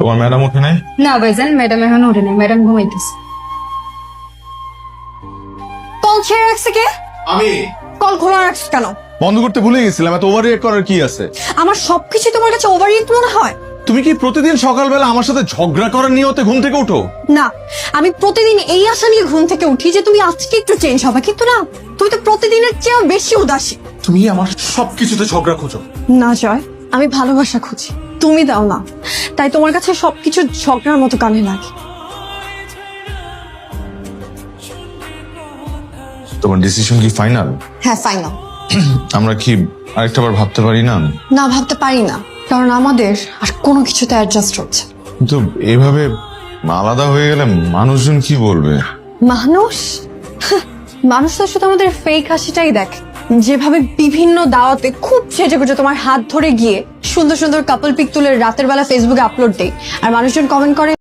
তোমার ম্যাডাম ওঠে নাই? না ভাইজান, ম্যাডাম এখন ওঠে নাই, ম্যাডাম ঘুমাইতেছে। কল ছেড়ে রাখছে কে? আমি। কল খোলা রাখছ কেন? বন্ধ করতে ভুলে গেছিলাম, এত ওভার রিয়েক্ট করার কি আছে? আমার সবকিছু তোমার কাছে ওভার রিয়েক্ট মনে হয়? তুমি কি প্রতিদিন সকালবেলা আমার সাথে ঝগড়া করার নিয়তে ঘুম থেকে ওঠো? না, আমি প্রতিদিন এই আশা নিয়ে ঘুম থেকে উঠি যে তুমি আজকে একটু চেঞ্জ হবে, কিন্তু না, তুমি তো প্রতিদিনের চেয়েও বেশি উদাসী। তুমি আমার সবকিছুতে ঝগড়া খোঁজো। না জয়, আমি ভালোবাসা খুঁজি, তুমি দাও না, তাই তোমার কাছে সবকিছু ঝগড়ার মতো কানে লাগে। তোমার ডিসিশন কি ফাইনাল? হ্যাঁ ফাইনাল। আমরা কি আরেকটা বার ভাবতে পারি না? না, ভাবতে পারি না, কারণ আমাদের আর কোনো কিছুতে অ্যাডজাস্ট হচ্ছে। কিন্তু এভাবে আলাদা হয়ে গেলে মানুষজন কি বলবে? মানুষ মানুষ তো শুধু আমাদের ফেক হাসিটাই দেখে, যেভাবে বিভিন্ন দাওয়াতে খুব সেজে গুজে তোমার হাত ধরে গিয়ে সুন্দর সুন্দর কাপল পিক তুলে রাতের বেলা ফেসবুকে আপলোড দেই, আর মানুষজন কমেন্ট করে